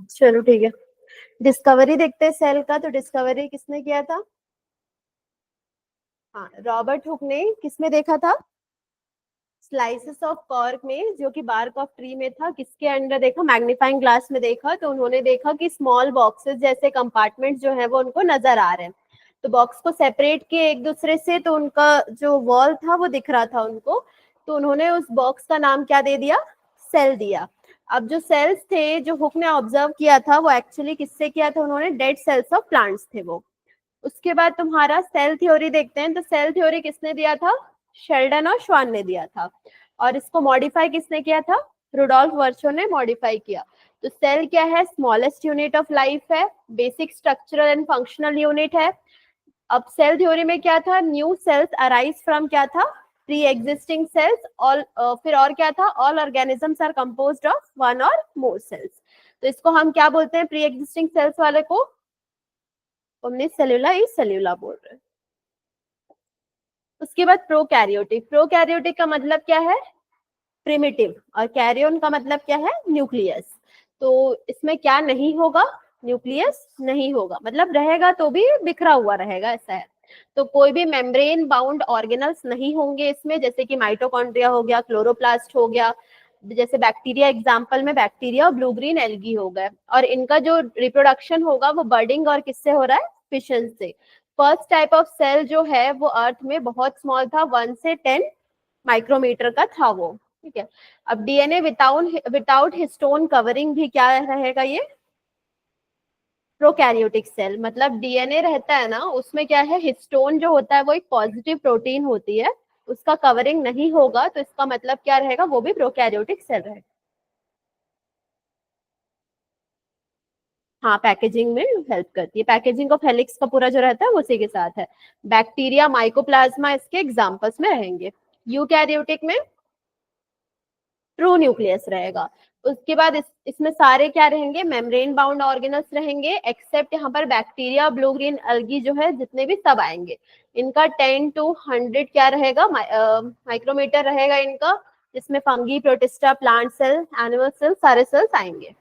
चलो ठीक है, डिस्कवरी देखते हैं सेल का। तो डिस्कवरी किसने किया था? हाँ, रॉबर्ट हुक ने किसमें देखा था? स्लाइसेस ऑफ कॉर्क में, जो कि बार्क ऑफ ट्री में था। किसके अंडर देखा? मैग्नीफाइंग ग्लास में देखा। तो उन्होंने देखा कि स्मॉल बॉक्सेस जैसे कंपार्टमेंट जो है वो उनको नजर आ रहे हैं। तो बॉक्स को सेपरेट किए एक दूसरे से, तो उनका जो वॉल था वो दिख रहा था उनको। तो उन्होंने उस बॉक्स का नाम क्या दे दिया? सेल दिया। अब जो सेल्स थे जो हुक ने ऑब्जर्व किया था, वो एक्चुअली किससे किया था? उन्होंने डेड सेल्स ऑफ प्लांट्स थे वो। उसके बाद तुम्हारा सेल थ्योरी देखते हैं। तो सेल थ्योरी किसने दिया था? शेल्डन और श्वान ने दिया था। और इसको मॉडिफाई किसने किया था? रुडोल्फ वर्चो ने मॉडिफाई किया। तो सेल क्या है? स्मॉलेस्ट यूनिट ऑफ लाइफ है, basic structural and functional unit है। अब सेल थ्योरी में क्या था? न्यू सेल्स अराइज फ्रॉम क्या था? Pre existing cells. ऑल फिर और क्या था? All organisms are composed of one or more sales. तो इसको हम क्या बोलते हैं? प्री एग्जिस्टिंग सेल्स वाले को हमने सेलुला ई सेलुला बोल रहे हैं। उसके बाद प्रोकैरियोटिक। प्रोकैरियोटिक का मतलब क्या है? प्रिमिटिव। और कैरियन का मतलब क्या है? न्यूक्लियस। तो इसमें क्या नहीं होगा? न्यूक्लियस नहीं होगा, मतलब रहेगा तो भी बिखरा हुआ रहेगा, ऐसा है। तो कोई भी मेम्ब्रेन बाउंड ऑर्गेनल्स नहीं होंगे इसमें, जैसे कि माइटोकॉन्ड्रिया हो गया, क्लोरोप्लास्ट हो गया। जैसे बैक्टीरिया एग्जाम्पल में बैक्टीरिया और ब्लू ग्रीन एल्गी हो गए। और इनका जो रिप्रोडक्शन होगा वो बर्डिंग और किससे हो रहा है? फिशन से। फर्स्ट टाइप ऑफ सेल जो है वो अर्थ में बहुत स्मॉल था, 1 से 10 माइक्रोमीटर का था वो। ठीक है। अब DNA without without histone covering भी क्या रहेगा? ये प्रोकैरियोटिक सेल। मतलब डीएनए रहता है ना, उसमें क्या है? हिस्टोन जो होता है वो एक पॉजिटिव प्रोटीन होती है, उसका कवरिंग नहीं होगा। तो इसका मतलब क्या रहेगा? वो भी प्रोकैरियोटिक सेल रहेगा। हाँ, पैकेजिंग में हेल्प करती है। पैकेजिंग ऑफ हेलिक्स का पूरा जो रहता है वो उसी के साथ है। बैक्टीरिया, माइकोप्लाज्मा इसके एग्जाम्पल्स में रहेंगे। यूकैरियोटिक में ट्रू न्यूक्लियस रहेगा। उसके बाद इसमें सारे क्या रहेंगे? मेम्ब्रेन बाउंड ऑर्गेनल्स रहेंगे, एक्सेप्ट यहाँ पर बैक्टीरिया, ब्लू ग्रीन एल्गी जो है, जितने भी सब आएंगे। इनका 10 to 100 क्या रहेगा? माइक्रोमीटर रहेगा इनका, जिसमें fungi, protista, plant cell, animal cell, सारे सेल्स आएंगे।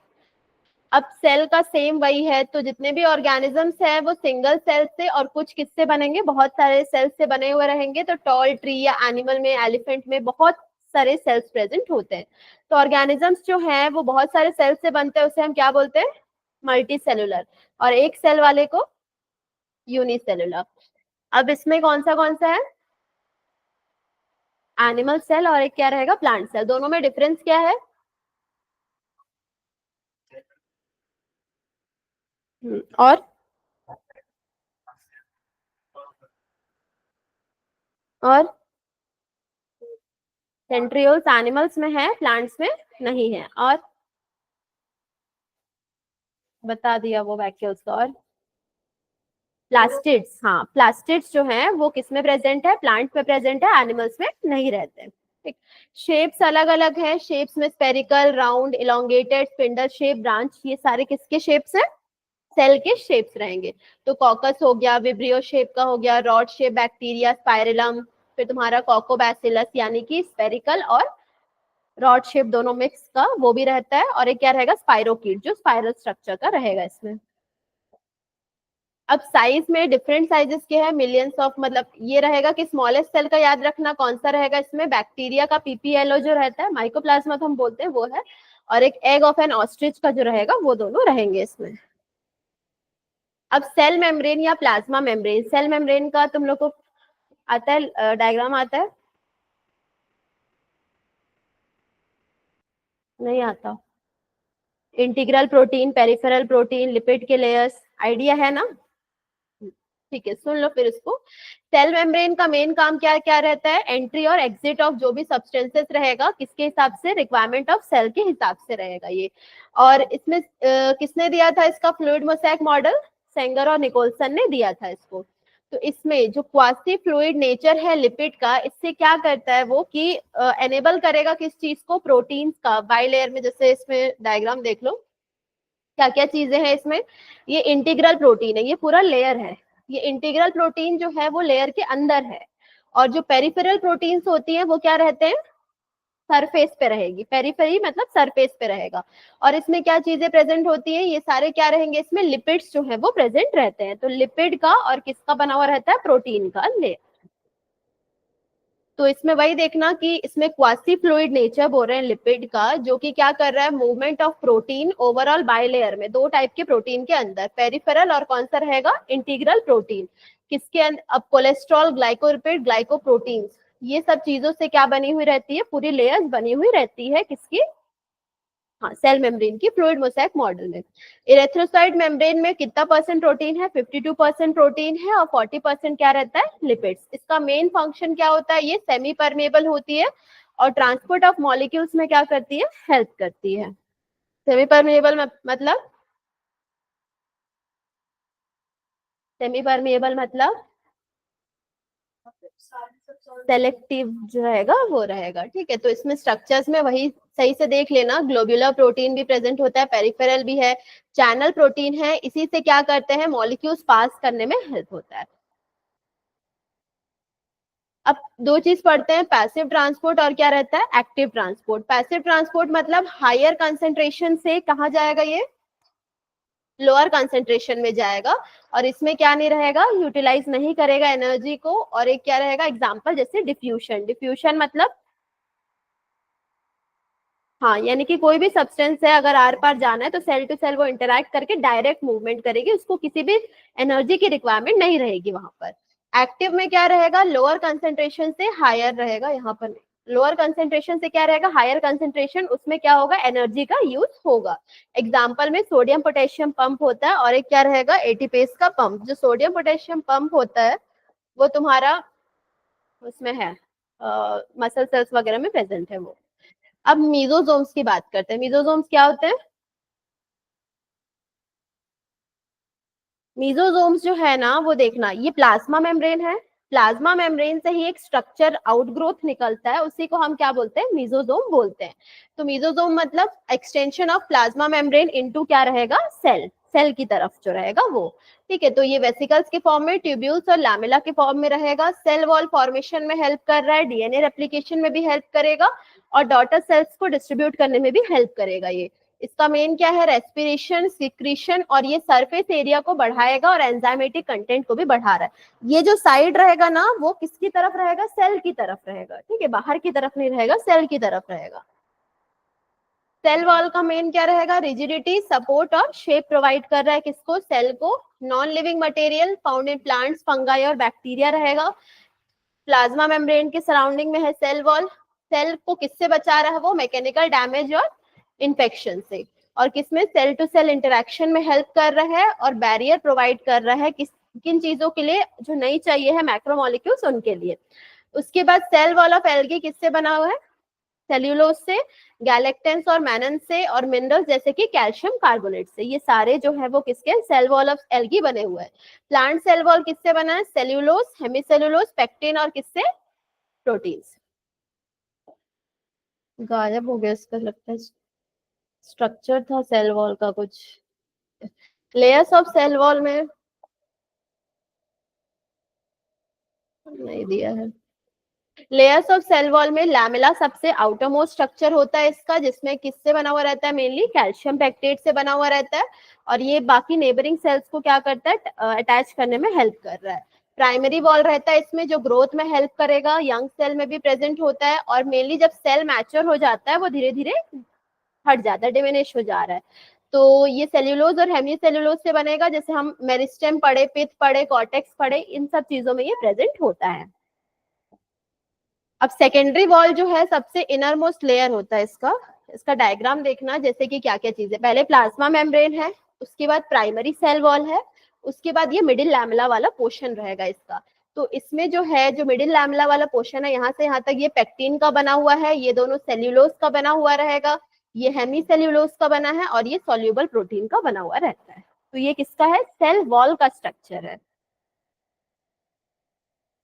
अब सेल का सेम वही है। तो जितने भी ऑर्गेनिजम्स है वो सिंगल सेल से और कुछ किससे बनेंगे? बहुत सारे सेल्स से बने हुए रहेंगे। तो टॉल ट्री या एनिमल में, एलिफेंट में बहुत सारे सेल्स प्रेजेंट होते हैं। तो ऑर्गेनिजम्स जो हैं वो बहुत सारे सेल्स से बनते हैं, उसे हम क्या बोलते हैं? Multi cellular. और एक सेल वाले को यूनिसेलुलर। अब इसमें कौन सा है? एनिमल सेल, और एक क्या रहेगा? Plant cell. दोनों में डिफरेंस क्या है? और और सेंट्रियोल्स एनिमल्स में है, प्लांट्स में नहीं है। और बता दिया वो वैक्यूल्स का। और प्लास्टिड्स, हाँ, प्लास्टिड्स जो हैं वो किस में प्रेजेंट है? प्लांट्स में प्रेजेंट है, एनिमल्स में नहीं रहते हैं। ठीक। शेप्स अलग अलग है। शेप्स में spherical, round, elongated, spindle shape, branch, ये सारे किसके शेप्स है? सेल के शेप्स रहेंगे। तो कॉकस हो गया, विब्रियो शेप का हो गया, रॉड शेप बैक्टीरिया, स्पाइरलम। फिर तुम्हारा कोकोबैसिलस यानी कि स्पेरिकल और रॉड शेप दोनों मिक्स का वो भी रहता है। और एक क्या रहेगा? स्पाइरोकीट, जो स्पाइरल स्ट्रक्चर का रहेगा इसमें। अब साइज में डिफरेंट साइजेस के हैं, मिलियंस ऑफ। मतलब ये रहेगा कि स्मॉलेस्ट सेल का याद रखना कौन सा रहेगा इसमें? बैक्टीरिया का पीपीएलओ जो रहता है, माइकोप्लाज्मा तो हम बोलते हैं वो है। और एक एग ऑफ एन ऑस्ट्रिच का जो रहेगा वो दोनों रहेंगे इसमें। अब सेल मेम्ब्रेन या प्लाज्मा मेम्ब्रेन। सेल मेम्ब्रेन का तुम लोग को आता है? डायग्राम आता है? नहीं आता? Integral protein, peripheral protein, lipid के लेयर्स, आइडिया है ना? ठीक है, सुन लो फिर इसको। सेल मेम्ब्रेन का मेन काम क्या क्या रहता है? एंट्री और एग्जिट ऑफ जो भी सब्सटेंसेस रहेगा, किसके हिसाब से? रिक्वायरमेंट ऑफ सेल के हिसाब से रहेगा ये। और इसमें किसने दिया था इसका फ्लूइड मोसैक मॉडल? सेंगर और निकोलसन ने दिया था इसको। तो इसमें जो क्वासी फ्लूइड नेचर है लिपिड का, इससे क्या करता है वो कि एनेबल करेगा किस चीज को? प्रोटीन्स का। बाई लेयर में, जैसे इसमें डायग्राम देख लो, क्या क्या चीजें हैं इसमें, ये इंटीग्रल प्रोटीन है, ये पूरा लेयर है, ये इंटीग्रल प्रोटीन जो है वो लेयर के अंदर है, और जो पेरिफेरल प्रोटीन्स होती हैं वो क्या रहते हैं, सरफेस पे रहेगी, पेरिफेरी मतलब सरफेस पे रहेगा। और इसमें क्या चीजें प्रेजेंट होती है, ये सारे क्या रहेंगे इसमें, लिपिड्स जो है वो प्रेजेंट रहते हैं। तो लिपिड का और किसका बना हुआ रहता है, प्रोटीन का लेयर। तो इसमें वही देखना कि इसमें क्वासी फ्लूइड नेचर बोल रहे हैं लिपिड का, जो कि क्या कर रहा है, movement of protein overall bilayer में, दो टाइप के प्रोटीन के अंदर, पेरिफेरल और कौन सा रहेगा, इंटीग्रल प्रोटीन। किसके अंदर, अब कोलेस्ट्रॉल, ग्लाइकोलिपिड, ग्लाइकोप्रोटीन्स, ये सब चीजों से क्या बनी हुई रहती है, पूरी लेयर्स बनी हुई रहती है किसकी, हाँ, सेल मेम्ब्रेन की फ्लूइड मोसैक मॉडल में। इरेथ्रोसाइट मेम्ब्रेन में कितना परसेंट प्रोटीन है, 52% प्रोटीन है, और 40% क्या रहता है, लिपिड्स। इसका मेन फंक्शन क्या होता है, ये सेमी परमेबल होती है और ट्रांसपोर्ट ऑफ मॉलिक्यूल्स में क्या करती है, हेल्प करती है। सेमी परमेबल मतलब, सेमी परमेबल मतलब सेलेक्टिव जो रहेगा वो रहेगा, ठीक है। तो इसमें स्ट्रक्चर्स में वही सही से देख लेना, ग्लोब्यूलर प्रोटीन भी प्रेजेंट होता है, पेरिफेरल भी है, चैनल प्रोटीन है, इसी से क्या करते हैं, मॉलिक्यूल्स पास करने में हेल्प होता है। अब दो चीज पढ़ते हैं, पैसिव ट्रांसपोर्ट और क्या रहता है, एक्टिव ट्रांसपोर्ट। पैसिव ट्रांसपोर्ट मतलब हायर कंसेंट्रेशन से कहाँ जाएगा, ये लोअर कंसेंट्रेशन में जाएगा, और इसमें क्या नहीं रहेगा, यूटिलाइज नहीं करेगा एनर्जी को। और एक क्या रहेगा एग्जांपल, जैसे डिफ्यूशन, डिफ्यूशन मतलब, हाँ, यानी कि कोई भी सब्सटेंस है अगर आर पार जाना है तो सेल टू सेल वो इंटरैक्ट करके डायरेक्ट मूवमेंट करेगी, उसको किसी भी एनर्जी की रिक्वायरमेंट नहीं रहेगी वहां पर। एक्टिव में क्या रहेगा, लोअर कंसेंट्रेशन से हायर रहेगा, यहाँ पर लोअर कंसेंट्रेशन से क्या रहेगा, हायर कंसेंट्रेशन, उसमें क्या होगा, एनर्जी का यूज होगा। एग्जाम्पल में सोडियम पोटेशियम पंप होता है, और एक क्या रहेगा, एटीपेस का पंप। जो सोडियम पोटेशियम पंप होता है वो तुम्हारा उसमें है, मसल सेल्स वगैरह में प्रेजेंट है वो। अब मीजोजोम्स की बात करते हैं, मीजोजोम्स क्या होते हैं, मीजोजोम्स जो है ना वो देखना, ये प्लाज्मा मेम्ब्रेन है, प्लाज्मा मेम्ब्रेन से ही एक स्ट्रक्चर आउटग्रोथ निकलता है, उसी को हम क्या बोलते हैं, मीजोजोम बोलते हैं। तो मीजोजोम मतलब extension of plasma membrane into क्या रहेगा, सेल, सेल की तरफ जो रहेगा वो, ठीक है। तो ये वेसिकल्स के फॉर्म में, ट्यूब्यूल्स और लैमेला के फॉर्म में रहेगा, सेल वॉल फॉर्मेशन में हेल्प कर रहा है, डीएनए रेप्लिकेशन में भी हेल्प करेगा, और डॉटर सेल्स को डिस्ट्रीब्यूट करने में भी हेल्प करेगा ये। इसका मेन क्या है, रेस्पिरेशन, सिक्रीशन, और ये सरफेस एरिया को बढ़ाएगा और एंजाइमेटिक कंटेंट को भी बढ़ा रहा है। ये जो साइड रहेगा ना वो किसकी तरफ रहेगा, सेल की तरफ रहेगा, ठीक है, बाहर की तरफ नहीं रहेगा, सेल की तरफ रहेगा। सेल वॉल का मेन क्या रहेगा, रिजिडिटी, सपोर्ट और शेप प्रोवाइड कर रहा है किसको, सेल को। Non living material found in plants, fungi और बैक्टीरिया रहेगा। प्लाज्मा मेम्ब्रेन के सराउंडिंग में है सेल वॉल, सेल को किससे बचा रहा है वो, मैकेनिकल डैमेज और इन्फेक्शन से। और किसमें, सेल टू सेल इंटरेक्शन में हेल्प कर रहा है, और बैरियर प्रोवाइड कर रहा है किस, किन चीजों के लिए, जो नहीं चाहिए है मैक्रोमोलिक्यूल्स उनके लिए। उसके बाद सेल वॉल ऑफ एल्गी किससे बना हुआ है, सेल्यूलोज से, गैलेक्टेंस और मैनन से, और मिनरल्स जैसे कि कैल्शियम कार्बोनेट से। ये सारे जो है वो किसके, सेल वॉल ऑफ एल्गी बने हुए हैं। प्लांट सेल वॉल किससे बना है, सेल्यूलोज, हेमिसेल्यूलोज, पेक्टिन और किससे, प्रोटीन्स। गायब हो गया इसका लगता है, स्ट्रक्चर था सेल वॉल का कुछ, लेयर्स ऑफ सेल वॉल में नहीं दिया है। लेयर्स ऑफ सेल वॉल में लैमेला सबसे आउटर मोस्ट स्ट्रक्चर होता है इसका, जिसमें किससे बना हुआ रहता है, मेनली कैल्शियम पेक्टेट से बना हुआ रहता है, और ये बाकी नेबरिंग सेल्स को क्या करता है, अटैच करने में हेल्प कर रहा है। प्राइमरी वॉल रहता है इसमें, जो ग्रोथ में हेल्प करेगा, यंग सेल में भी प्रेजेंट होता है, और मेनली जब सेल मैच्योर हो जाता है वो धीरे धीरे हट जाता है, डिमिनिश हो जा रहा है। तो ये सेल्यूलोज और हेमी सेल्यूलोज से बनेगा, जैसे हम मेरिस्टेम पढ़े, पिथ पढ़े, कॉर्टेक्स पढ़े, इन सब चीजों में ये प्रेजेंट होता है। अब सेकेंडरी वॉल जो है सबसे इनर मोस्ट लेयर होता है इसका, इसका डायग्राम देखना, जैसे कि क्या क्या चीजें, पहले प्लाज्मा मेम्ब्रेन है, उसके बाद प्राइमरी सेल वॉल है, उसके बाद ये मिडिल लैमेला वाला पोर्शन रहेगा इसका। तो इसमें जो है, जो मिडिल लैमेला वाला पोर्शन है, यहाँ से यहाँ तक ये पेक्टिन का बना हुआ है, ये दोनों सेल्यूलोज का बना हुआ रहेगा, ये हेमी सेल्यूलोज का बना है, और ये सोल्यूबल प्रोटीन का बना हुआ रहता है। तो ये किसका है, सेल वॉल का स्ट्रक्चर है।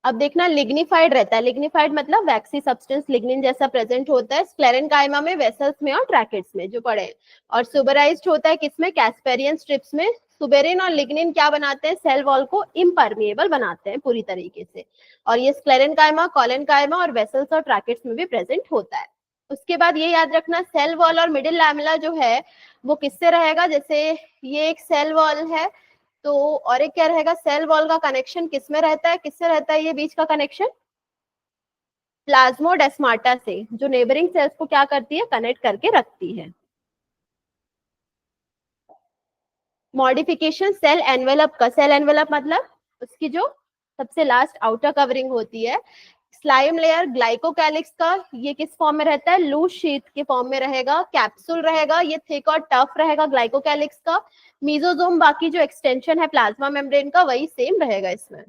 अब देखना लिग्निफाइड रहता है, लिग्निफाइड मतलब वैक्सी सब्सटेंस लिग्निन जैसा प्रेजेंट होता है स्क्लेरेनकाइमा में, वेसल्स में और ट्रैकेट्स में जो पड़े हैं। और सुबराइज्ड होता है किसमें, कैस्पेरियन स्ट्रिप्स में। सुबेरिन और लिग्निन क्या बनाते हैं, सेल वॉल को इम्परमिएबल बनाते हैं पूरी तरीके से। और ये स्क्लेरेनकाइमा, कॉलेनकाइमा और वेसल्स और ट्रैकेट्स में भी प्रेजेंट होता है। उसके बाद ये याद रखना सेल वॉल और मिडिल लैमेला जो है वो किससे रहेगा, जैसे ये एक सेल वॉल है तो, और एक क्या रहेगा, सेल वॉल का कनेक्शन किस में रहता है, किससे रहता है ये बीच का कनेक्शन, प्लाज्मोडेस्माटा से, जो नेबरिंग सेल्स को क्या करती है, कनेक्ट करके रखती है। मॉडिफिकेशन सेल एनवेलप का, सेल एनवेलप मतलब उसकी जो सबसे लास्ट आउटर कवरिंग होती है। स्लाइम लेयर ग्लाइकोकैलिक्स का, ये किस फॉर्म में रहता है, लूज शीट के फॉर्म में रहेगा। कैप्सूल रहेगा, ये थिक और टफ रहेगा ग्लाइकोकैलिक्स का। मीजोजोम बाकी जो एक्सटेंशन है प्लाज्मा मेम्ब्रेन का वही सेम रहेगा इसमें।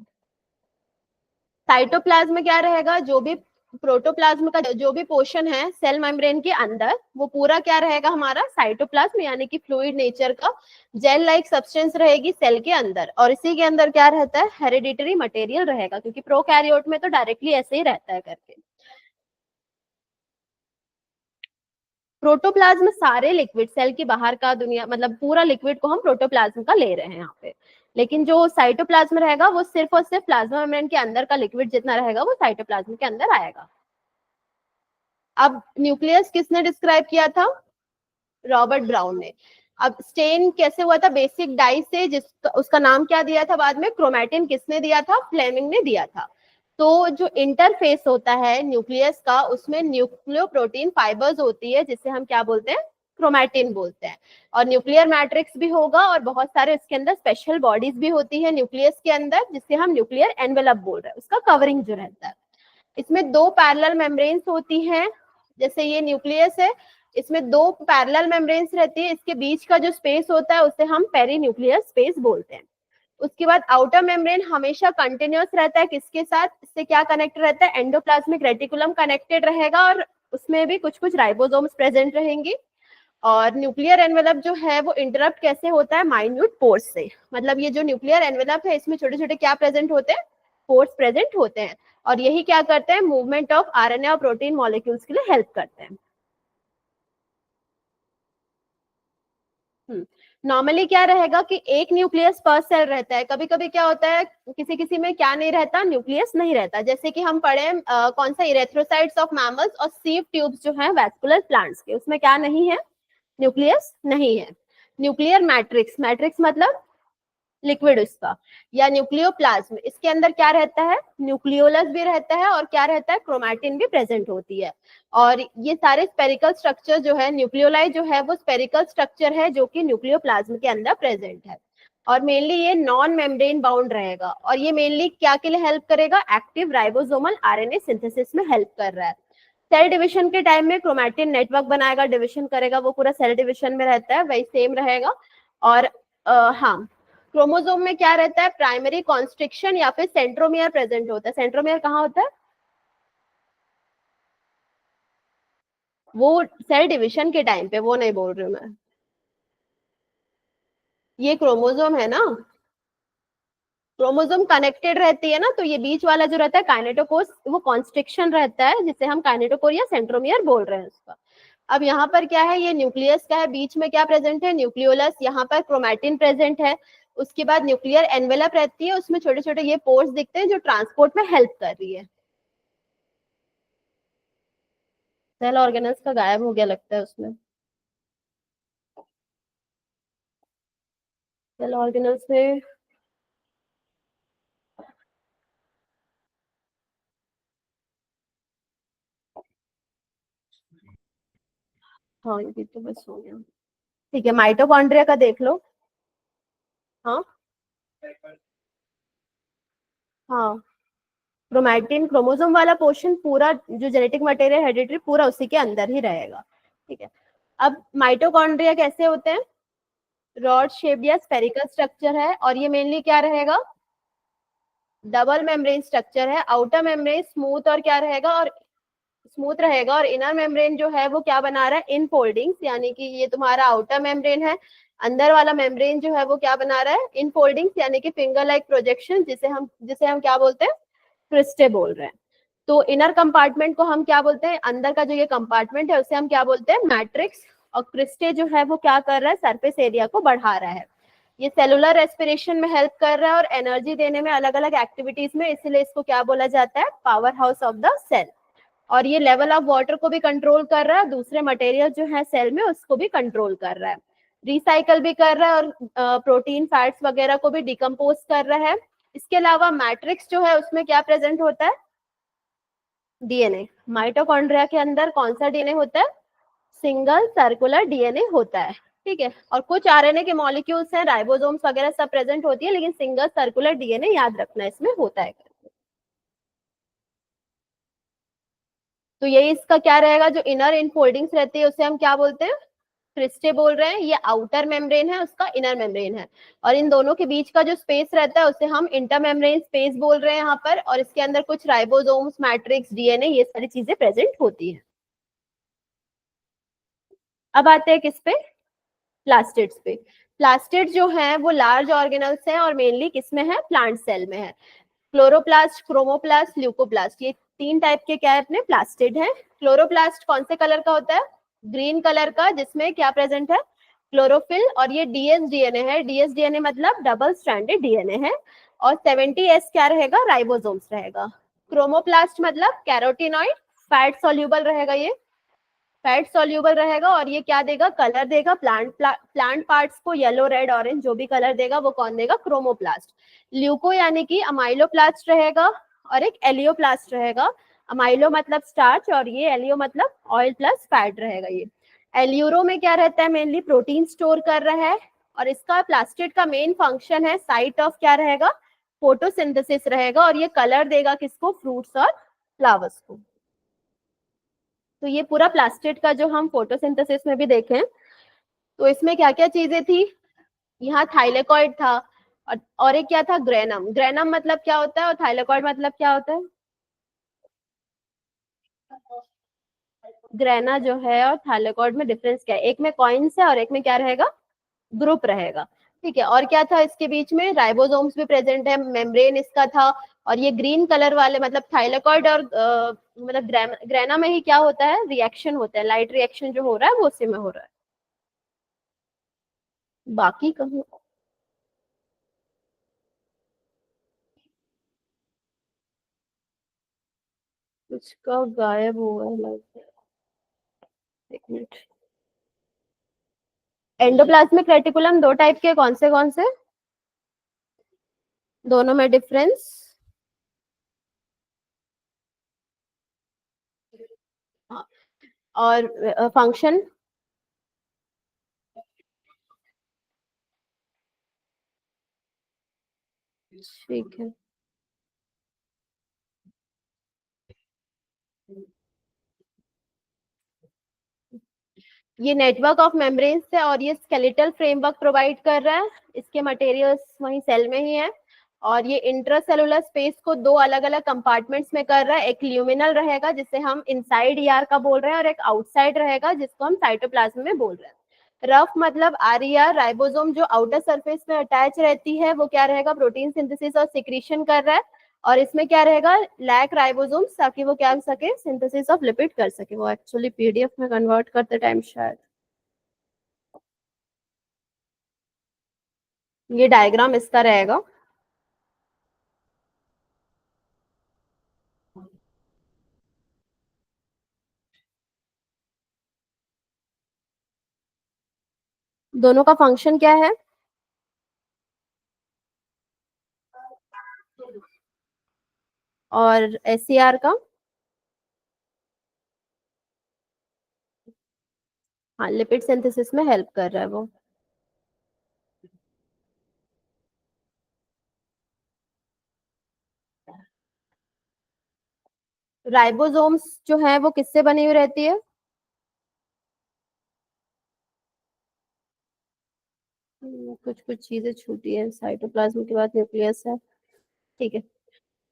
साइटोप्लाज्म में क्या रहेगा, जो भी प्रोटोप्लाज्म का जो भी पोर्शन है सेल मेम्ब्रेन के अंदर वो पूरा क्या रहेगा हमारा साइटोप्लाज्म, यानी कि फ्लूइड नेचर का जेल लाइक सब्सटेंस रहेगी सेल के अंदर। और इसी के अंदर क्या रहता है, हेरिडिटरी मटेरियल रहेगा, क्योंकि प्रोकैरियोट में तो डायरेक्टली ऐसे ही रहता है करके। प्रोटोप्लाज्म सारे लिक्विड सेल की बाहर का दुनिया, मतलब पूरा लिक्विड को हम प्रोटोप्लाज्म का ले रहे हैं यहाँ पे। लेकिन जो साइटोप्लाज्म रहेगा वो सिर्फ और सिर्फ प्लाज्मा मेम्ब्रेन के अंदर का लिक्विड जितना रहेगा वो साइटोप्लाज्म के अंदर आएगा। अब न्यूक्लियस किसने डिस्क्राइब किया था, रॉबर्ट ब्राउन ने। अब स्टेन कैसे हुआ था, बेसिक डाई से, जिसका उसका नाम क्या दिया था बाद में, क्रोमैटिन किसने दिया था, फ्लेमिंग ने दिया था। तो जो इंटरफेस होता है न्यूक्लियस का उसमें न्यूक्लियो प्रोटीन फाइबर्स होती है जिसे हम क्या बोलते हैं, क्रोमैटिन बोलते हैं। और न्यूक्लियर मैट्रिक्स भी होगा और बहुत सारे इसके अंदर स्पेशल बॉडीज भी होती है न्यूक्लियस के अंदर, जिसे हम न्यूक्लियर एनवेलप बोल रहे हैं, उसका कवरिंग जो रहता है। इसमें दो पैरेलल मेम्ब्रेन्स होती हैं, जैसे ये न्यूक्लियस है इसमें दो पैरेलल मेम्ब्रेन्स रहती है, इसके बीच का जो स्पेस होता है उसे हम पेरीन्यूक्लियर स्पेस बोलते हैं। उसके बाद आउटर मेम्ब्रेन हमेशा कंटिन्यूअस रहता है, किसके साथ, इससे क्या कनेक्ट रहता है, एंडोप्लाज्मिक रेटिकुलम कनेक्टेड रहेगा और उसमें भी कुछ कुछ राइबोसोम्स प्रेजेंट रहेंगी। और न्यूक्लियर एनवेलप जो है वो इंटरप्ट कैसे होता है, माइन्यूट पोर्स से। मतलब ये जो न्यूक्लियर एनवेलप है इसमें छोटे छोटे क्या प्रेजेंट होते हैं, पोर्स प्रेजेंट होते हैं। और यही क्या करते हैं, मूवमेंट ऑफ आरएनए और प्रोटीन मॉलिक्यूल्स के लिए हेल्प करते हैं। नॉर्मली क्या रहेगा कि एक न्यूक्लियस पर सेल रहता है, कभी कभी क्या होता है किसी किसी में क्या नहीं रहता, न्यूक्लियस नहीं रहता। जैसे कि हम पढ़े कौन सा, इरेथ्रोसाइट्स ऑफ मैमल्स और सीव ट्यूब्स जो है वैस्कुलर प्लांट्स के, उसमें क्या नहीं है, न्यूक्लियस नहीं है। न्यूक्लियर मैट्रिक्स, मैट्रिक्स मतलब लिक्विड उसका, या न्यूक्लियोप्लाज्म, इसके अंदर क्या रहता है, न्यूक्लियोलस भी रहता है और क्या रहता है, क्रोमैटिन भी प्रेजेंट होती है। और ये सारे स्पेरिकल स्ट्रक्चर जो है, न्यूक्लियोलाई जो है वो स्पेरिकल स्ट्रक्चर है जो कि न्यूक्लियोप्लाज्म के अंदर प्रेजेंट है। और मेनली ये नॉन मेम्ब्रेन बाउंड रहेगा और ये मेनली क्या के लिए हेल्प करेगा, एक्टिव राइबोसोमल आरएनए सिंथेसिस में हेल्प कर रहा है। सेल डिविजन के टाइम में क्रोमैटिन नेटवर्क बनाएगा, डिविजन करेगा, वो पूरा सेल डिविजन में रहता है, वही सेम रहेगा। और हाँ, क्रोमोसोम में क्या रहता है, प्राइमरी कॉन्स्ट्रिक्शन या फिर सेंट्रोमियर प्रेजेंट होता है। सेंट्रोमियर कहाँ होता है, वो सेल डिविजन के टाइम पे, वो नहीं बोल रही हूँ मैं, ये क्रोमोसोम है ना, क्रोमोसोम कनेक्टेड रहती है ना, तो ये बीच वाला जो रहता है काइनेटोकोर, वो कॉन्स्ट्रिक्शन रहता है जिसे हम काइनेटोकोर या सेंट्रोमियर बोल रहे हैं उसका। अब यहाँ पर क्या है, ये न्यूक्लियस का है, बीच में क्या प्रेजेंट है, न्यूक्लियोलस, यहाँ पर क्रोमैटिन प्रेजेंट है। उसके बाद न्यूक्लियर एनवेलप रहती है, उसमें छोटे छोटे ये पोर्स दिखते हैं जो ट्रांसपोर्ट में हेल्प कर रही है। सेल ऑर्गेनल्स का गायब हो गया लगता है उसमें, सेल ऑर्गेनल्स में, हाँ ये तो बस हो गया। ठीक है, माइटोकॉन्ड्रिया का देख लो। हाँ हाँ, क्रोमैटिन क्रोमोसोम वाला पोर्शन पूरा जो जेनेटिक मटेरियल हेरिडिटरी पूरा उसी के अंदर ही रहेगा। ठीक है, अब माइटोकॉन्ड्रिया कैसे होते हैं, रॉड शेप्ड या स्फेरिकल स्ट्रक्चर है और ये मेनली क्या रहेगा, डबल मेम्ब्रेन स्ट्रक्चर है। आउटर मेम्ब्रेन स्मूथ और क्या रहेगा, और स्मूथ रहेगा, और इनर मेम्ब्रेन जो है वो क्या बना रहा है, इन फोल्डिंग्स, यानी कि ये तुम्हारा आउटर मेम्ब्रेन है, अंदर वाला मेम्ब्रेन जो है वो क्या बना रहा है, इन फोल्डिंग्स, यानी कि फिंगर लाइक प्रोजेक्शन, जिसे हम क्या बोलते हैं, क्रिस्टे बोल रहे हैं। तो इनर कंपार्टमेंट को हम क्या बोलते हैं, अंदर का जो ये कंपार्टमेंट है उसे हम क्या बोलते हैं, मैट्रिक्स। और क्रिस्टे जो है वो क्या कर रहा है, सरफेस एरिया को बढ़ा रहा है। ये सेलुलर रेस्पिरेशन में हेल्प कर रहा है और एनर्जी देने में अलग अलग एक्टिविटीज में, इसीलिए इसको क्या बोला जाता है, power house of the cell. और ये लेवल ऑफ वाटर को भी कंट्रोल कर रहा है, दूसरे मटेरियल जो है सेल में उसको भी कंट्रोल कर रहा है, रिसाइकल भी कर रहा है और प्रोटीन फैट्स वगैरह को भी डिकम्पोज कर रहा है। इसके अलावा मैट्रिक्स जो है उसमें क्या प्रेजेंट होता है, डीएनए। माइटोकॉन्ड्रिया के अंदर कौन सा डीएनए होता है, सिंगल सर्कुलर डीएनए होता है, ठीक है। और कुछ आरएनए के मॉलिक्यूल्स हैं, राइबोसोम्स वगैरह सब प्रेजेंट होती है, लेकिन सिंगल सर्कुलर डीएनए याद रखना इसमें होता है। तो यही इसका क्या रहेगा, जो इनर इनफोल्डिंग्स रहती है उसे हम क्या बोलते हैं, क्रिस्टे बोल रहे हैं। ये आउटर मेम्ब्रेन है, उसका इनर मेम्ब्रेन है। और इन दोनों के बीच का जो स्पेस रहता है उसे हम इंटर मेम्ब्रेन स्पेस बोल रहे हैं यहाँ पर। और इसके अंदर कुछ राइबोसोम्स, मैट्रिक्स, डीएनए, ये सारी चीजें प्रेजेंट होती है। अब आते हैं किस पे, प्लास्टिड्स पे। प्लास्टिड जो है वो लार्ज ऑर्गेनल्स हैं और मेनली किसमें है, प्लांट सेल में है। क्लोरोप्लास्ट, क्रोमोप्लास्ट, ल्यूकोप्लास्ट, ये तीन टाइप के क्या है अपने, प्लास्टिड है। क्लोरोप्लास्ट कौन से कलर का होता है, ग्रीन कलर का, जिसमें क्या प्रेजेंट है, क्लोरोफिल। और ये डीएस डीएनए है, डीएस डीएनए मतलब डबल स्ट्रैंडेड डीएनए है। और 70S क्या रहेगा, राइबोसोम्स रहेगा। क्रोमोप्लास्ट मतलब कैरोटीनॉइड, फैट सॉल्यूबल रहेगा, ये फैट सॉल्यूबल रहेगा। और ये क्या देगा, कलर देगा, प्लांट पार्ट्स को येलो, रेड, ऑरेंज जो भी कलर देगा वो कौन देगा, क्रोमोप्लास्ट। ल्यूको यानी कि अमाइलोप्लास्ट रहेगा और एक एलियोप्लास्ट रहेगा। अमाइलो मतलब स्टार्च और ये एलियो मतलब ऑयल प्लस फैट रहेगा। ये एल्यूरो में क्या रहता है, मेनली प्रोटीन स्टोर कर रहा है। और इसका प्लास्टिड का मेन फंक्शन है, साइट ऑफ क्या रहेगा, फोटोसिंथेसिस रहेगा। और ये कलर देगा किसको, फ्रूट्स और फ्लावर्स को। तो ये पूरा प्लास्टिड का जो हम फोटोसिंथेसिस में भी देखें तो इसमें क्या क्या चीजें थी, यहाँ थाइलेकॉइड था और एक क्या था, ग्रेनम। ग्रेनम मतलब क्या होता है और थाइलेकॉइड मतलब क्या होता है, ग्रेना जो है और थाइलेकॉइड में डिफरेंस क्या है, एक में कॉइन्स है और एक में क्या रहेगा, ग्रुप रहेगा, ठीक है। और क्या था इसके बीच में, राइबोसोम्स भी प्रेजेंट है, मेम्ब्रेन इसका था। और ये ग्रीन कलर वाले मतलब थाइलेकॉइड और मतलब ग्रेना में ही क्या होता है, रिएक्शन होता है, लाइट रिएक्शन जो हो रहा है वो उसी में हो रहा है, बाकी कहूँ कुछ का गायब हुआ है लगता है। एक मिनट, एंडोप्लाज्मिक रेटिकुलम दो टाइप के, कौन से, दोनों में डिफरेंस, और फंक्शन, ठीक है। ये नेटवर्क ऑफ मेम्ब्रेन्स है और ये स्केलेटल फ्रेमवर्क प्रोवाइड कर रहा है, इसके मटेरियल्स वहीं सेल में ही है। और ये इंट्रासेलुलर स्पेस को दो अलग अलग कंपार्टमेंट्स में कर रहा है, एक ल्यूमिनल रहेगा जिसे हम इनसाइड ईआर का बोल रहे हैं और एक आउटसाइड रहेगा जिसको हम साइटोप्लाज्म में बोल रहे हैं। रफ मतलब आरईआर, राइबोसोम जो आउटर सरफेस में अटैच रहती है वो क्या रहेगा, प्रोटीन सिंथेसिस और सिक्रीशन कर रहा है। और इसमें क्या रहेगा, लैक राइबोसोम्स, ताकि वो क्या कर सके, सिंथेसिस ऑफ लिपिड कर सके। वो एक्चुअली पीडीएफ में कन्वर्ट करते टाइम शायद, ये डायग्राम इसका रहेगा। दोनों का फंक्शन क्या है, और एससीआर का, हाँ लिपिड सिंथेसिस में हेल्प कर रहा है वो। राइबोसोम्स जो है वो किससे बनी हुई रहती है, कुछ कुछ चीजें छूटी है, साइटोप्लाज्म के बाद न्यूक्लियस है, ठीक है।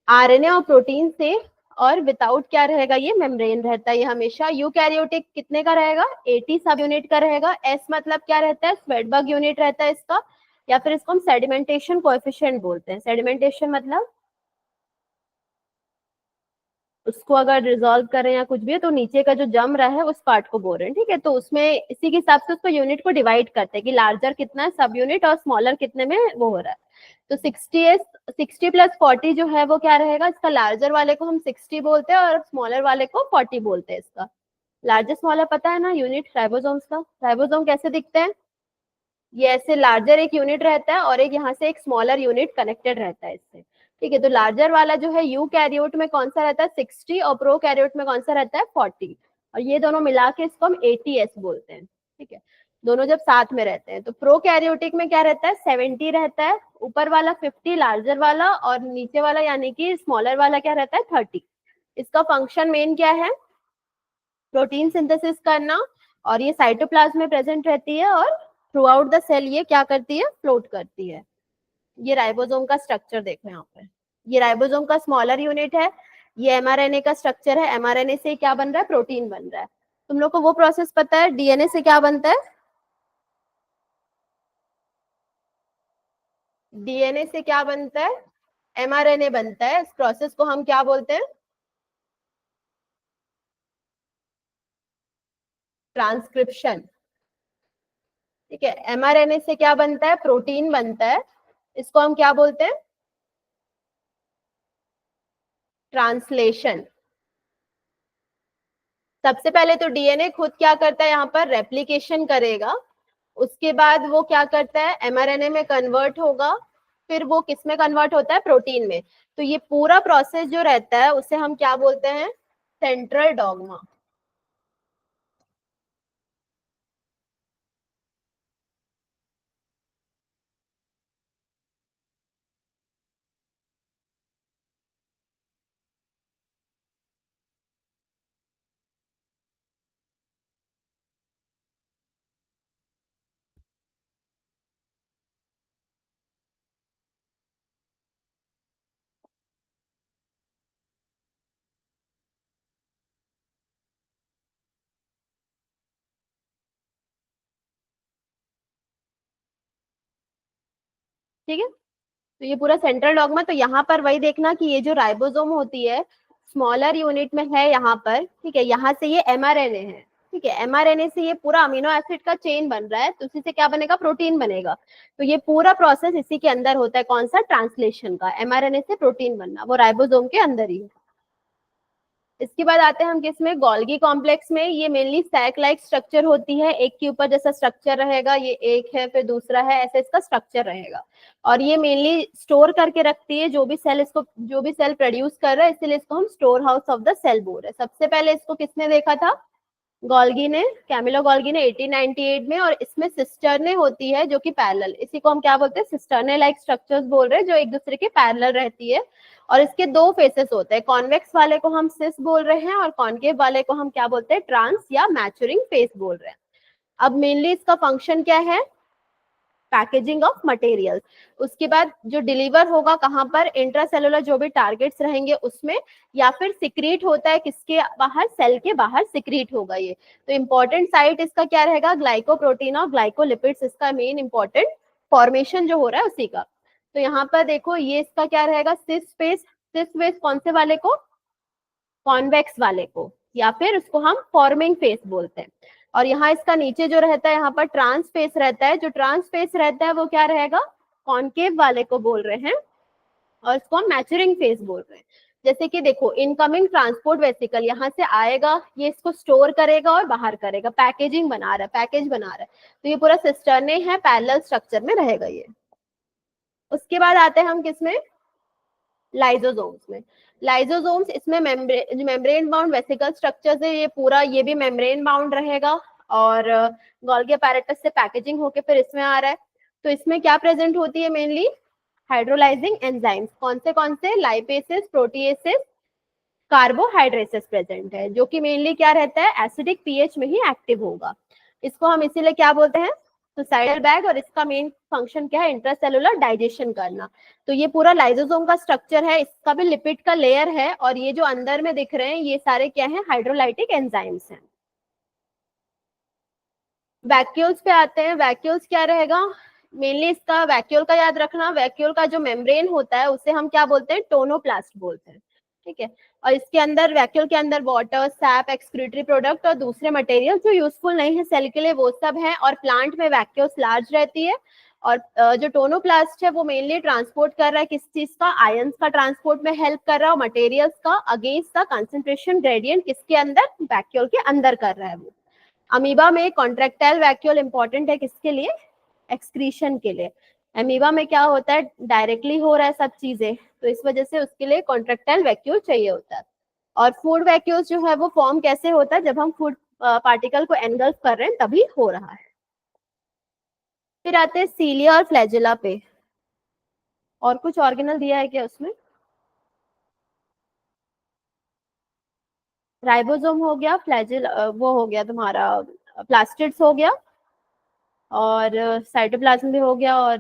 आरएनए और प्रोटीन से, और विदाउट क्या रहेगा, ये मेम्ब्रेन रहता है ये हमेशा। यूकैरियोटिक कितने का रहेगा, 80 सब यूनिट का रहेगा। एस मतलब क्या रहता है, स्वेडबर्ग यूनिट रहता है इसका, या फिर इसको हम सेडिमेंटेशन कोएफिशिएंट बोलते हैं। सेडिमेंटेशन मतलब उसको अगर रिजॉल्व करें या कुछ भी है तो नीचे का जो जम रहा है उस पार्ट को बोल रहे हैं, ठीक है। तो उसमें इसी के हिसाब से उसको यूनिट को डिवाइड करते हैं कि लार्जर कितना है सब यूनिट और स्मॉलर कितने में वो हो रहा है। तो 60 प्लस 40 जो है वो क्या रहेगा, इसका लार्जर वाले को हम 60 बोलते हैं और स्मॉलर वाले को 40 बोलते हैं। इसका लार्जर स्मॉलर पता है ना यूनिट राइबोसोम्स का। राइबोसोम कैसे दिखते हैं, ये ऐसे लार्जर एक यूनिट रहता है और एक यहाँ से एक स्मॉलर यूनिट कनेक्टेड रहता है इससे, ठीक है। तो लार्जर वाला जो है यू कैरियोट में कौन सा रहता है 60 और प्रो कैरियोट में कौन सा रहता है 40, और ये दोनों मिला के इसको हम ATS बोलते हैं, ठीक है। दोनों जब साथ में रहते हैं तो प्रो कैरियोटिक में क्या रहता है 70 रहता है, ऊपर वाला 50 लार्जर वाला और नीचे वाला यानी कि स्मॉलर वाला क्या रहता है 30। इसका फंक्शन मेन क्या है, प्रोटीन सिंथेसिस करना, और ये साइटोप्लाज्म में प्रेजेंट रहती है और थ्रू आउट द सेल ये क्या करती है फ्लोट करती है। ये राइबोसोम का स्ट्रक्चर देखो यहाँ पे, ये राइबोसोम का स्मॉलर यूनिट है, ये mRNA का स्ट्रक्चर है, mRNA से क्या बन रहा है प्रोटीन बन रहा है। तुम लोग को वो प्रोसेस पता है DNA से क्या बनता है, DNA से क्या बनता है mRNA बनता है। इस प्रोसेस को हम क्या बोलते हैं ट्रांसक्रिप्शन, ठीक है। mRNA से क्या बनता है प्रोटीन बनता है, इसको हम क्या बोलते हैं ट्रांसलेशन। सबसे पहले तो डीएनए खुद क्या करता है यहाँ पर रेप्लिकेशन करेगा, उसके बाद वो क्या करता है एमआरएनए में कन्वर्ट होगा, फिर वो किस में कन्वर्ट होता है प्रोटीन में। तो ये पूरा प्रोसेस जो रहता है उसे हम क्या बोलते हैं सेंट्रल डॉग्मा। ठीक है, तो ये पूरा सेंट्रल डॉग्मा। तो यहाँ पर वही देखना कि ये जो राइबोसोम होती है स्मॉलर यूनिट में है यहाँ पर, ठीक है। यहाँ से ये एमआरएनए है, ठीक है। एमआरएनए से ये पूरा अमीनो एसिड का चेन बन रहा है, तो उसी से क्या बनेगा प्रोटीन बनेगा। तो ये पूरा प्रोसेस इसी के अंदर होता है, कौन सा ट्रांसलेशन का, एमआरएनए से प्रोटीन बनना, वो राइबोसोम के अंदर ही है। इसके बाद आते हैं हम किसमें गोल्गी कॉम्प्लेक्स में। ये मेनली सैक लाइक स्ट्रक्चर होती है, एक के ऊपर जैसा स्ट्रक्चर रहेगा, ये एक है फिर दूसरा है, ऐसा इसका स्ट्रक्चर रहेगा। और ये मेनली स्टोर करके रखती है जो भी सेल इसको, जो भी सेल प्रोड्यूस कर रहा है, इसीलिए इसको हम store house of the cell बोल रहे हैं। सबसे पहले इसको किसने देखा था गोल्गी ने, कैमिलो गोल्गी ने 1898 में। और इसमें सिस्टर्ने होती है जो कि पैरेलल, इसी को हम क्या बोलते हैं सिस्टर्ने लाइक स्ट्रक्चर्स बोल रहे हैं जो एक दूसरे के पैरेलल रहती है। और इसके दो फेसेस होते हैं, कॉन्वेक्स वाले को हम सिस बोल रहे हैं और कॉन्केव वाले को हम क्या बोलते हैं ट्रांस या मैचुरिंग फेस बोल रहे हैं। अब मेनली इसका फंक्शन क्या है पैकेजिंग ऑफ मटेरियल। उसके बाद जो डिलीवर होगा कहाँ पर इंट्रासेलुलर जो भी टारगेट्स रहेंगे उसमें, या फिर सिक्रीट होता है किसके बाहर सेल के बाहर सिक्रीट होगा ये। तो इंपॉर्टेंट साइट इसका क्या रहेगा ग्लाइकोप्रोटीन और ग्लाइकोलिपिड्स, इसका मेन इंपॉर्टेंट फॉर्मेशन जो हो रहा है उसी का। तो यहाँ पर देखो ये इसका क्या रहेगा सिस फेस, सिस फेस कौन से वाले को कॉन्वेक्स वाले को, या फिर उसको हम फॉर्मिंग फेस बोलते हैं। और यहाँ इसका नीचे जो रहता है यहाँ पर ट्रांस फेस रहता है, जो ट्रांस फेस रहता है वो क्या रहेगा कॉन्केव वाले को बोल रहे हैं, और इसको हम मैचुरिंग फेस बोल रहे हैं। जैसे कि देखो इनकमिंग ट्रांसपोर्ट वेसिकल यहाँ से आएगा, ये इसको स्टोर करेगा और बाहर करेगा, पैकेजिंग बना रहा है, पैकेज बना रहा है। तो ये पूरा सिस्टर्ने है पैरेलल स्ट्रक्चर में रहेगा ये। उसके बाद आते हैं हम किसमें लाइजोसोम्स में। लाइजोसोम्स इसमें मेम्ब्रेन बाउंड वेसिकल स्ट्रक्चर है, ये पूरा ये भी मेम्ब्रेन बाउंड रहेगा और गोल्गी अपैरेटस से पैकेजिंग होके फिर इसमें आ रहा है। तो इसमें क्या प्रेजेंट होती है मेनली हाइड्रोलाइजिंग एंजाइम्स, कौन से लाइपेसेस प्रोटीएसेस कार्बोहाइड्रेसेस प्रेजेंट है, जो कि मेनली क्या रहता है एसिडिक पीएच में ही एक्टिव होगा। इसको हम इसीलिए क्या बोलते हैं सुसाइडल बैग, और इसका मेन फंक्शन क्या है इंट्रासेलुलर डाइजेशन करना। तो ये पूरा लाइजोसोम का स्ट्रक्चर है, इसका भी लिपिड का लेयर है, और ये जो अंदर में दिख रहे हैं ये सारे क्या है हाइड्रोलाइटिक एंजाइम्स हैं। वैक्यूल्स पे आते हैं, वैक्यूल्स क्या रहेगा मेनली इसका वैक्यूल का याद रखना, वैक्यूल का जो मेम्ब्रेन होता है उसे हम क्या बोलते हैं टोनोप्लास्ट बोलते हैं, ठीक है। और इसके अंदर वैक्यूल के अंदर वाटर, सैप, एक्सक्रीटरी प्रोडक्ट और दूसरे मटेरियल जो यूजफुल नहीं है सेल के लिए वो सब है। और प्लांट में वैक्यूल्स लार्ज रहती है। और जो टोनोप्लास्ट है वो मेनली ट्रांसपोर्ट कर रहा है किस चीज का, आयंस का ट्रांसपोर्ट में हेल्प कर रहा है, और मटेरियल्स का अगेंस्ट द कंसंट्रेशन ग्रेडियंट किसके अंदर, वैक्यूल के अंदर कर रहा है वो। अमीबा में कॉन्ट्रेक्टाइल वैक्यूल इंपॉर्टेंट है किसके लिए, एक्सक्रीशन के लिए। अमीबा में क्या होता है, डायरेक्टली हो रहा है सब चीजें, तो इस वजह से उसके लिए कॉन्ट्रेक्टाइल वैक्यूल चाहिए होता है। और फूड वैक्यूल जो है वो फॉर्म कैसे होता है, जब हम फूड पार्टिकल को एनगल्फ कर रहे हैं तभी हो रहा है। फिर आते हैं सीलिया और फ्लैजिला पे। और कुछ ऑर्गेनल दिया है क्या उसमें, राइबोसोम हो गया, फ्लैजिल वो हो गया तुम्हारा, प्लास्टिड्स हो गया, और साइटोप्लाज्म भी हो गया, और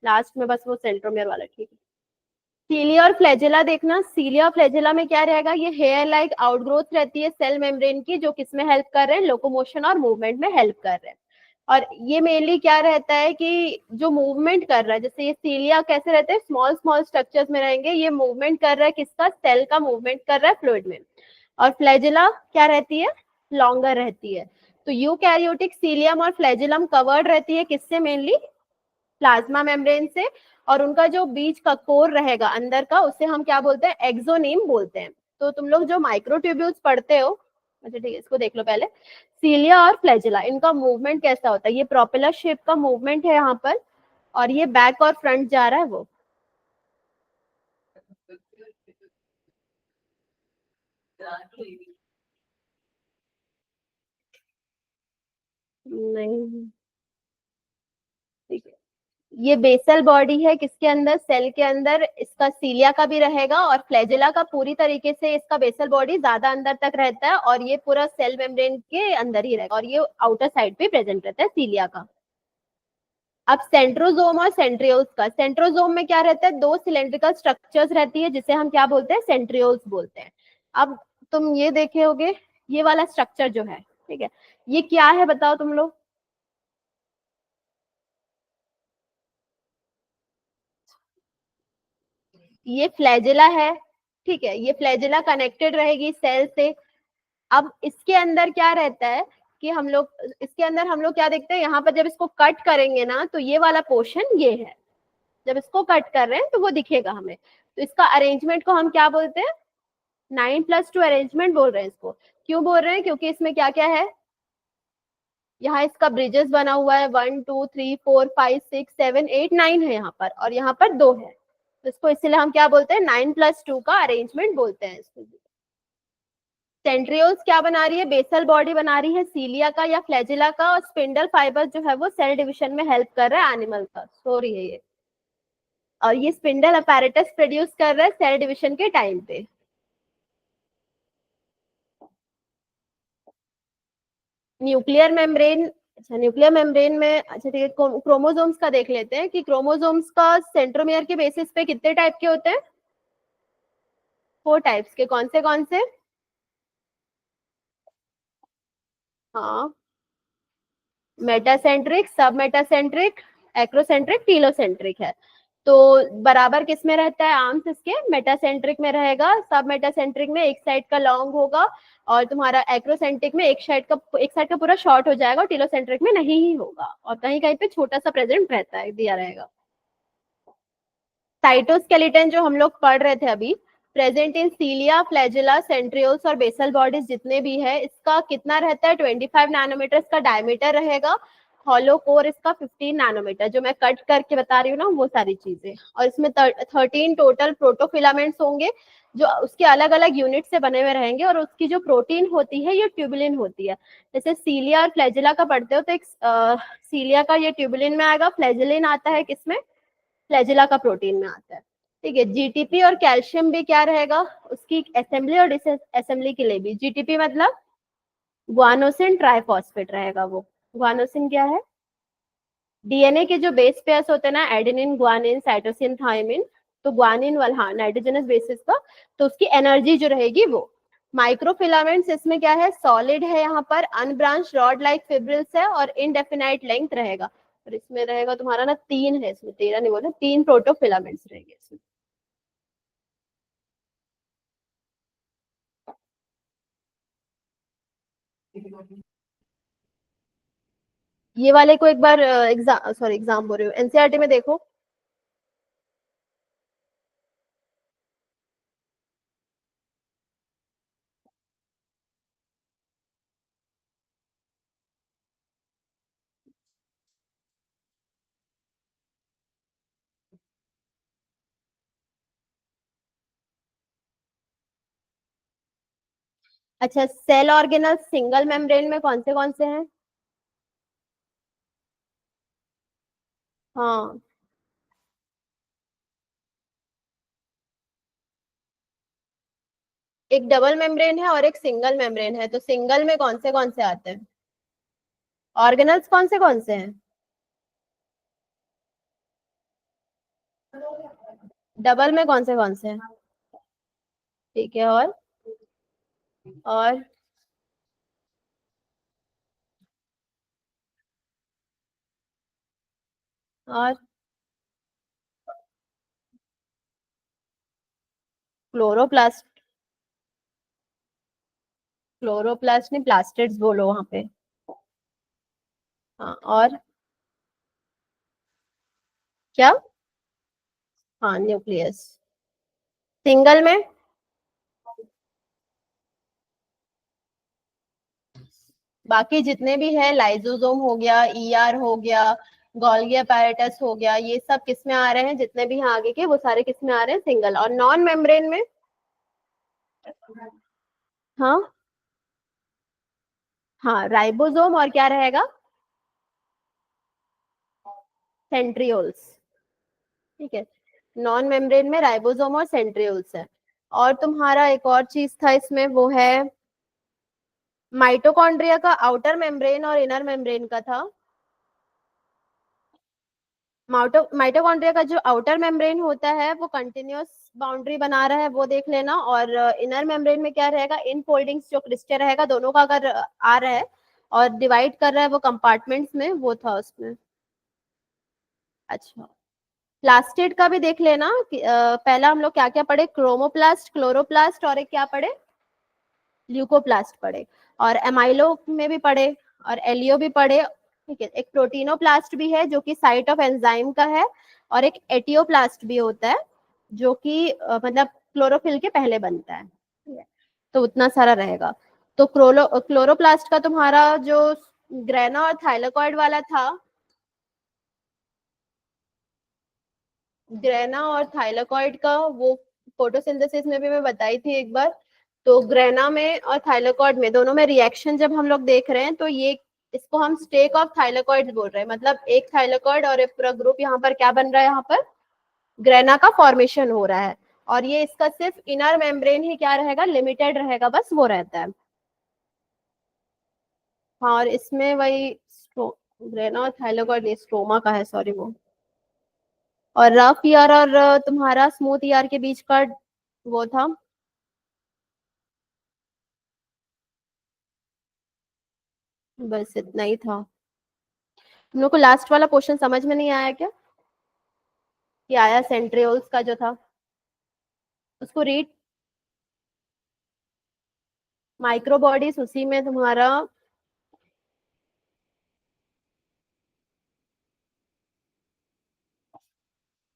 लास्ट में बस वो सेंट्रोमियर वाला, ठीक है। सीलिया और फ्लैजिला देखना, सीलिया और फ्लैजिला में क्या रहेगा, ये हेयर लाइक आउटग्रोथ रहती है सेल मेम्ब्रेन की, जो किसमें हेल्प कर रहे हैं, लोकोमोशन और मूवमेंट में हेल्प कर रहे हैं। और ये मेनली क्या रहता है कि जो मूवमेंट कर रहा है, जैसे ये सीलिया कैसे रहते हैं, स्मॉल स्मॉल स्ट्रक्चर्स में रहेंगे, ये मूवमेंट कर रहा है किसका, सेल का मूवमेंट कर रहा है फ्लूइड में। और फ्लैजिला क्या रहती है, लॉन्गर रहती है। तो यूकैरियोटिक सीलियम और फ्लैजिलम कवर्ड रहती है किससे, मेनली प्लाज्मा मेम्ब्रेन से। और उनका जो बीच का कोर रहेगा अंदर का, उसे हम क्या बोलते हैं, एक्सोनीम बोलते हैं। तो तुम लोग जो माइक्रोट्यूब्यूल्स पढ़ते हो, अच्छा ठीक है, इसको देख लो पहले। सीलिया और फ्लैजिला, इनका मूवमेंट कैसा होता है, ये प्रोपेलर शेप का मूवमेंट है यहाँ पर, और ये बैक और फ्रंट जा रहा है वो। नहीं, ठीक है। ये बेसल बॉडी है किसके अंदर, सेल के अंदर, इसका सीलिया का भी रहेगा, और फ्लैजिला का पूरी तरीके से इसका बेसल बॉडी ज्यादा अंदर तक रहता है, और ये पूरा सेल मेम्ब्रेन के अंदर ही रहेगा, और ये आउटर साइड पे प्रेजेंट रहता है सीलिया का। अब सेंट्रोजोम और सेंट्रियोल्स का, सेंट्रोजोम में क्या रहता है, दो सिलेंड्रिकल स्ट्रक्चर्स रहती है जिसे हम क्या बोलते हैं, सेंट्रियोल्स बोलते हैं। अब तुम ये देखे होगे, ये वाला स्ट्रक्चर जो है, ठीक है, ये क्या है बताओ तुम लोग। ये फ्लैजिला है, ठीक है, ये फ्लैजिला कनेक्टेड रहेगी सेल से। अब इसके अंदर क्या रहता है कि हम लोग, इसके अंदर हम लोग क्या देखते हैं, यहाँ पर जब इसको कट करेंगे ना, तो ये वाला पोर्शन ये है, जब इसको कट कर रहे हैं तो वो दिखेगा हमें। तो इसका अरेंजमेंट को हम क्या बोलते हैं, 9+2 अरेंजमेंट बोल रहे हैं इसको। क्यों बोल रहे हैं, क्योंकि इसमें क्या क्या है, यहाँ इसका ब्रिजेस बना हुआ है, 1 2 3 4 5 6 7 8 9 है यहाँ पर, और यहाँ पर 2 है, तो इसको इसलिए हम क्या बोलते हैं, 9+2 का अरेंजमेंट बोलते हैं इसको। सेंट्रियोल्स क्या बना रही है, बेसल बॉडी बना रही है सीलिया का या फ्लैजिला का, और स्पिंडल फाइबर जो है वो सेल डिविजन में हेल्प कर रहा है एनिमल का, सॉरी है ये। और ये स्पिंडल अपैरेटस प्रोड्यूस कर रहा है सेल डिविजन के टाइम पे। न्यूक्लियर मेम्ब्रेन, अच्छा न्यूक्लियर मेम्ब्रेन में, अच्छा ठीक है, क्रोमोसोम्स का देख लेते हैं कि क्रोमोसोम्स का सेंट्रोमियर के बेसिस पे कितने टाइप के होते हैं, 4 टाइप्स के, कौन से, हाँ, मेटासेंट्रिक, सब मेटासेंट्रिक, एक्रोसेंट्रिक, टीलोसेंट्रिक है। तो बराबर किस में रहता है, आर्म्स इसके मेटासेंट्रिक में रहेगा, सब मेटासेंट्रिक में एक साइड का लॉन्ग होगा, और तुम्हारा एक्रोसेंट्रिक में एक साइड का पूरा शॉर्ट हो जाएगा, और टीलोसेंट्रिक में नहीं ही होगा, और कहीं कहीं पे छोटा सा प्रेजेंट रहता है, दिया रहेगा। साइटोस्केलेटन जो हम लोग पढ़ रहे थे अभी, प्रेजेंट इन सीलिया, फ्लैजिला, सेंट्रियोल्स और बेसल बॉडीज जितने भी है, इसका कितना रहता है, 25 नैनोमीटर का डायमीटर रहेगा। हॉलो कोर इसका 15 नैनोमीटर, जो मैं कट करके बता रही हूँ ना वो सारी चीजें। और इसमें 13 टोटल प्रोटोफिलामेंट्स होंगे, जो उसके अलग अलग यूनिट से बने हुए रहेंगे, और उसकी जो प्रोटीन होती है ये ट्यूबुलिन होती है। जैसे सीलिया और फ्लैजिला का पढ़ते हो तो एक सीलिया का ये ट्यूबुलिन में आएगा, फ्लैजिलिन आता है किसमें, फ्लैजिला का प्रोटीन में आता है। ठीक है, जीटीपी और कैल्शियम भी क्या रहेगा, उसकी असेंबली और डिसअसेंबली के लिए भी, जीटीपी मतलब ग्वानोसिन ट्राइफॉस्फेट रहेगा वो। ग्वानोसिन क्या है, डीएनए के जो बेस पेयर्स होते हैं ना, एडेनिन, ग्वानिन, साइटोसिन, थाइमिन, तो ग्वानिन वाला, हाँ, नाइट्रोजनस बेसिस का, तो उसकी एनर्जी जो रहेगी वो। माइक्रोफिलामेंट्स इसमें क्या है, सॉलिड है, यहाँ पर अनब्रांच रॉड लाइक फिब्रिल्स है, और इनडेफिनाइट लेंथ रहेगा। और इसमें रहेगा तुम्हारा ना 3 है, इसमें 13 नहीं बोला, 3 प्रोटोफिलामेंट्स रहेंगे इसमें। ये वाले को एक बार एग्जाम, सॉरी एग्जाम बोल रही हूँ, एनसीईआरटी में देखो। अच्छा, सेल ऑर्गेनल सिंगल मेम्ब्रेन में कौन से हैं? हाँ, एक डबल मेम्ब्रेन है और एक सिंगल मेम्ब्रेन है, तो सिंगल में कौन से आते हैं? ऑर्गेनल्स कौन से हैं? डबल में कौन से हैं? ठीक है, और और क्लोरोप्लास्ट, क्लोरोप्लास्ट नहीं, प्लास्टिड्स बोलो वहां पे। हाँ, और क्या? हाँ, न्यूक्लियस। सिंगल में बाकी जितने भी है, लाइजोसोम हो गया, ईआर हो गया, गोल्गी अपैरेटस हो गया, ये सब किस में आ रहे हैं? जितने भी हैं आगे के, वो सारे किस में आ रहे हैं? सिंगल। और नॉन मेम्ब्रेन में? हाँ, हाँ, राइबोसोम और क्या रहेगा? सेंट्रियोल्स। ठीक है, नॉन मेम्ब्रेन में राइबोसोम और सेंट्रियोल्स है। और तुम्हारा एक और चीज था इसमें, वो है माइटोकॉन्ड्रिया का आउटर मेम्ब्रेन और इनर मेम्ब्रेन का था। माइटोकॉन्ड्रिया का जो आउटर मेम्ब्रेन होता है वो कंटिन्यूअस बाउंड्री बना रहा है, वो देख लेना। और इनर मेम्ब्रेन में क्या रहेगा? इन फोल्डिंग्स जो क्रिस्टल रहेगा, दोनों का अगर आ रहा है और डिवाइड कर रहा है वो कंपार्टमेंट्स में, वो था उसमें। अच्छा, प्लास्टिड का भी देख लेना कि पहला हम लोग क्या क्या पढ़े? क्रोमोप्लास्ट, क्लोरोप्लास्ट, और एक क्या पढ़े? ल्यूकोप्लास्ट पढ़े। और एमाइलो में भी पढ़े, और एलियो भी पढ़े। ठीक है, एक प्रोटीनोप्लास्ट भी है जो कि साइट ऑफ एंजाइम का है, और एक एटियोप्लास्ट भी होता है जो कि मतलब क्लोरोफिल के पहले बनता है। ठीक है, तो उतना सारा रहेगा। तो क्लोरोप्लास्ट का तुम्हारा जो ग्रेना और थाइलाकॉइड वाला था, ग्रेना और थाइलाकॉइड का वो फोटोसिंथेसिस में भी मैं बताई थी एक बार। तो ग्रेना में और थाइलाकॉइड में, दोनों में रिएक्शन जब हम लोग देख रहे हैं, तो ये इसको हम स्टेक ऑफ थाइलाकॉइड बोल रहे हैं। मतलब एक थाइलाकॉइड और एक पूरा ग्रुप, यहाँ पर क्या बन रहा है? यहाँ पर ग्रेना का फॉर्मेशन हो रहा है। और ये इसका सिर्फ इनर मेम्ब्रेन ही क्या रहेगा? लिमिटेड रहेगा, बस वो रहता है। हाँ, और इसमें वही ग्रेना और थाइलाकॉइड स्ट्रोमा का है, सॉरी वो। और रफ ईयर और तुम्हारा स्मूथ ईयर के बीच का वो था। बस इतना ही था। तुम लोग को लास्ट वाला क्वेश्चन समझ में नहीं आया क्या? कि आया सेंट्रियोल्स का जो था, उसको रीड। माइक्रोबॉडीज उसी में तुम्हारा,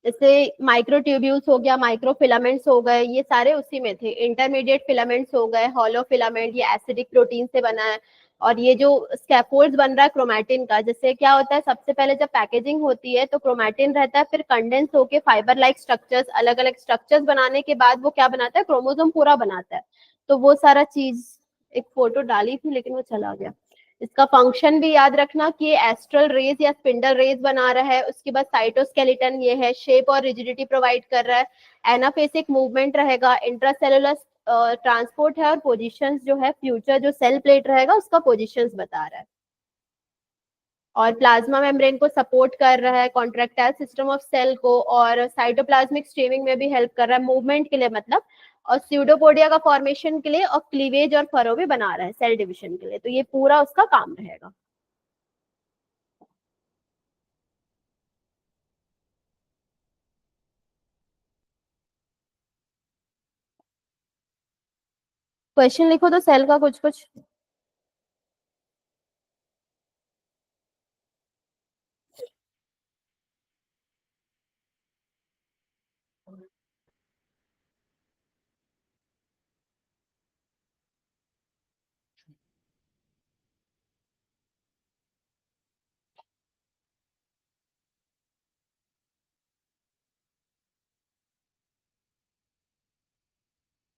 जैसे माइक्रोट्यूब्यूल्स हो गया, माइक्रो फिलामेंट्स हो गए, ये सारे उसी में थे। इंटरमीडिएट फिलामेंट्स हो गए, हॉलो फिलामेंट, ये एसिडिक प्रोटीन से बना है। और ये जो स्कैफोल्ड्स बन रहा है क्रोमैटिन का, जैसे क्या होता है, सबसे पहले जब पैकेजिंग होती है तो क्रोमैटिन रहता है, फिर कंडेंस होके फाइबर लाइक स्ट्रक्चर्स, अलग अलग स्ट्रक्चर्स बनाने के बाद वो क्या बनाता है? क्रोमोसोम पूरा बनाता है। तो वो सारा चीज, एक फोटो डाली थी लेकिन वो चला गया। इसका फंक्शन भी याद रखना कि ये एस्ट्रल रेज या स्पिंडल रेज बना रहा है। उसके बाद साइटोस्केलेटन ये है, शेप और रिजिडिटी प्रोवाइड कर रहा है। एनाफेसिक मूवमेंट रहेगा, इंट्रासेलुलर ट्रांसपोर्ट है, और पोजीशंस जो है, फ्यूचर जो सेल प्लेट रहेगा उसका पोजीशंस बता रहा है। और प्लाज्मा मेम्ब्रेन को सपोर्ट कर रहा है, कॉन्ट्रेक्टाइल सिस्टम ऑफ सेल को, और साइटोप्लाज्मिक स्ट्रीमिंग में भी हेल्प कर रहा है, मूवमेंट के लिए मतलब। और स्यूडोपोडिया का फॉर्मेशन के लिए, और क्लीवेज और फरो भी बना रहा है सेल डिविजन के लिए। तो ये पूरा उसका काम रहेगा। क्वेश्चन लिखो तो सेल का कुछ कुछ।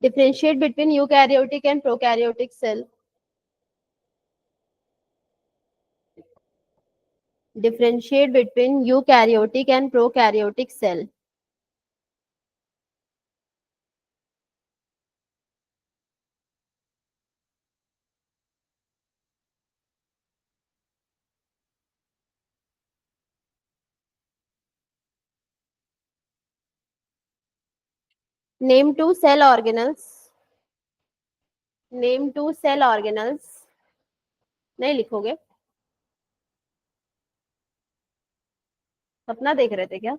Differentiate between eukaryotic and prokaryotic cell. Differentiate between eukaryotic and prokaryotic cell. Name two cell organelles. Name two cell organelles. नहीं लिखोगे? सपना देख रहे थे क्या?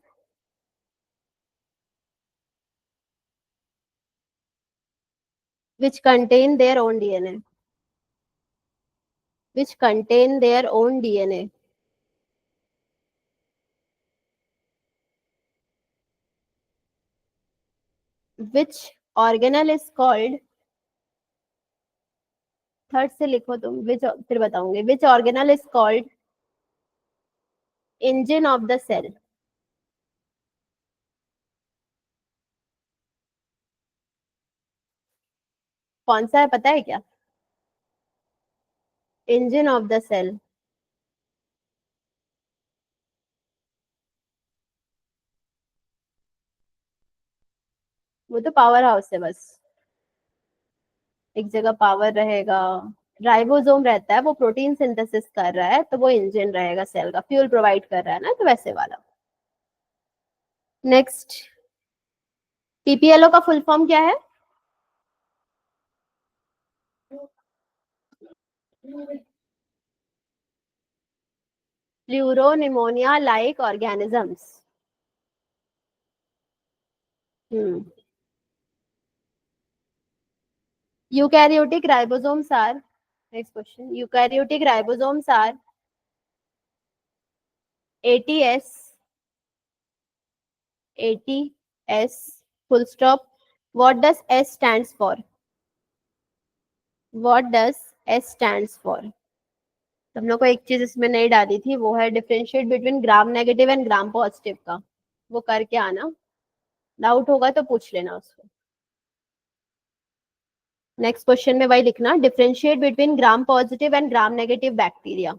Which contain their own DNA. Which contain their own DNA. Which organelle is called, third से लिखो तुम, which फिर बताऊंगी. Which organelle is called engine of the cell. कौन सा है पता है क्या? Engine of the cell. वो तो पावर हाउस है बस, एक जगह पावर रहेगा. राइबोसोम रहता है, वो प्रोटीन सिंथेसिस कर रहा है, तो वो इंजन रहेगा सेल का, फ्यूल प्रोवाइड कर रहा है ना, तो वैसे वाला. नेक्स्ट, पीपीएलओ का फुल फॉर्म क्या है? Pleuropneumonia like organisms. Eukaryotic ribosomes are, next question, eukaryotic ribosomes are ATS, ATS, full stop. What does S stands for? What does S stands for? तुम लोग को एक चीज इसमें नहीं डाली थी, वो है differentiate between gram negative and gram positive का. वो करके आना, डाउट होगा तो पूछ लेना उसको. नेक्स्ट क्वेश्चन में वही लिखना, differentiate between gram positive and gram negative bacteria.